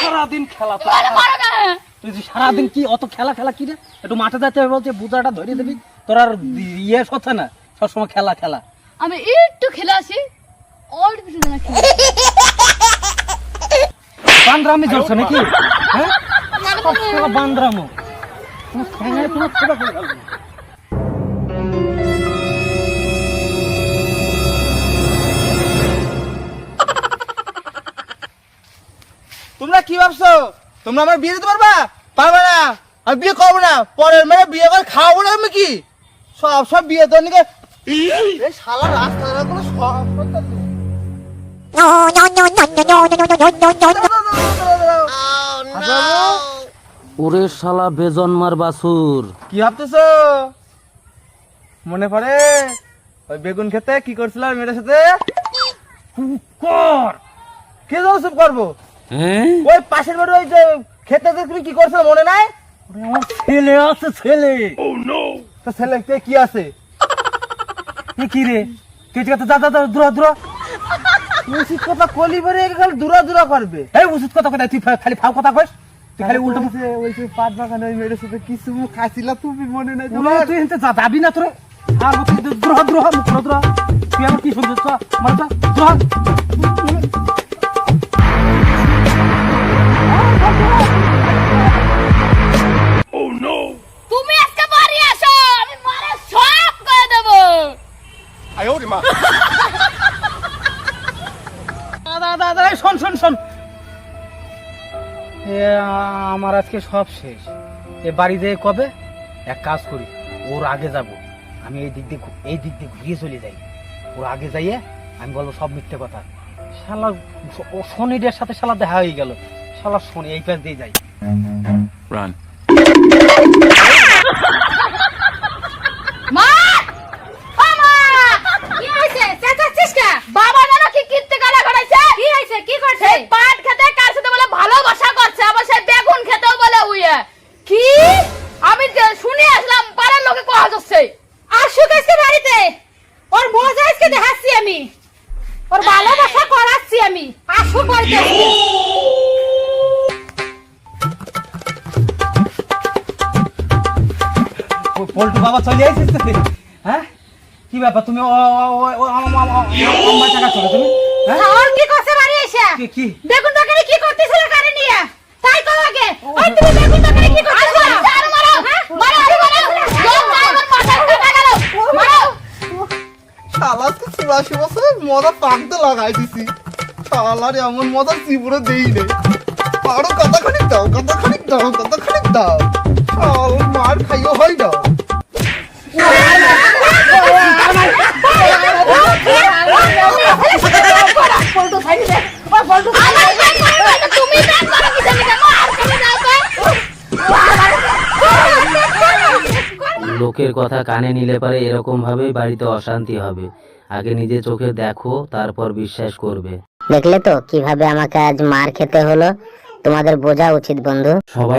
সারাদিন খেলা তুই সারাদিন কি অত খেলা খেলা কি রে? একটু মাঠে যাচ্ছে বলছে বুঝাটা ধরিয়ে দিবি, তোর আর ইয়ে হচ্ছে না, সবসময় খেলা খেলা। আমি একটু খেলে আসি, অল্প কিছু না খেলে বান্দরামি চলছে নাকি? হ্যাঁ, সবসময় বান্দরামো। তোমরা কি ভাবছো তোমরা আমার বিয়ে দিতে পারবা? পারবে না, আমি বিয়ে করবো না। পরের মেয়ে বিয়ে করে খাওয়াবো না আমি কি? সব বিয়ে তো নিকে এই শালা রাস্তা কোনো ওরে শালা বেজন্মার বাসুর, কি ভাবতেছো? মনে পড়ে ওই বেগুন খেতে কি করছিলাম মেয়েটার সাথে? কর কে যাও চুপ করবো? ওই পাশের বাড়ি ওই যে খেতে তুমি কি করছো মনে নাই? আমার ছেলে আছে, ছেলে। তো ছেলে কি আছে? কি রে তুই যা যা দূরা দূরা, উচিত কথা কলি পরে খালি দূরা দূরা করবে। এই উচিত কথা কথা তুই খালি ফাও কথা কইস, তুই খালি উল্টো ওই যে পাট বাগানে ওই মেয়েটার সাথে কিছু খাইছিলা তুমি মনে নাই তুই এনতে যাবি না তোরে? আর তুই দ্রোহ দ্রোহ মুখ দ্রোহ, তুই আমার কি শুনছিস? মানে দ্রোহ তুমি আজকে বাড়ি আসো, আমি মারে সব করে দেবো। শোন শোন শোন, আমার আজকে সব শেষ। এ বাড়ি যেয়ে কবে এক কাজ করি, ওর আগে যাব, আমি এই দিক দিয়ে ঘুরিয়ে চলে যাই। ওর আগে যাইয়ে আমি বলবো সব মিথ্যে কথা। শালা শনিটার সাথে শালা দেখা হয়ে গেল, শালা শনি এই পাশ দিয়ে যাই। মা, ও মা, কি হইছে? চেঁচাচ্ছিস কে? বাবা জানো কি কীর্তি গালা গড়াইছে? কি হইছে? কি করছে? সেই পাট খেতে কার সাথে বলে ভালোবাসা করছে, আবার সেই বেগুন খেতেও বলে উইয়ে। কি? আমি যে শুনে আসলাম পাড়ার লোকে কথা হচ্ছে। আসুক আজকে বাড়িতে, ওর মজা আজকে দেখাচ্ছি আমি, ওর ভালোবাসা করাচ্ছি আমি। আসুক বাড়িতে। পল্টু বাবা চলে আসিস তো? হ্যাঁ, কি ব্যাপার? তুমি টাকা চলে তুমি? হ্যাঁ, আর কি করছে বাড়ি এসে? কি বেগুন তরকারি কি করতেছিল গাড়ি নিয়ে? তাই কও আগে। ওই তুমি বেগুন তরকারি কি করতেছিল? মারো মারো, মারো আরে মারো। জল নাই আমার মাথায় কাটা গেল। মারো। শালা তো 84 বছর মজা পাকতে লাগাই দিছি। শালার এমন মজা জীবনে দেই নেই। আরো কতখানি দাও, কতখানি দাও, কতখানি দাও। শাল মার খাইও হয় না। পল্টু খাই দে। ও পল্টু খাই দে। তুমি ব্যাগ করো কি জানি কেন? আর তুমি যাও তো। লোকের কথা কানে নিলে পারে এরকম ভাবেই বাড়িতে অশান্তি হবে। আগে নিজে চোখে দেখো, তারপর বিশ্বাস করবে। দেখলে তো কিভাবে আমাকে আজ মার খেতে হলো। তোমাদের বোঝা উচিত বন্ধু। সবাই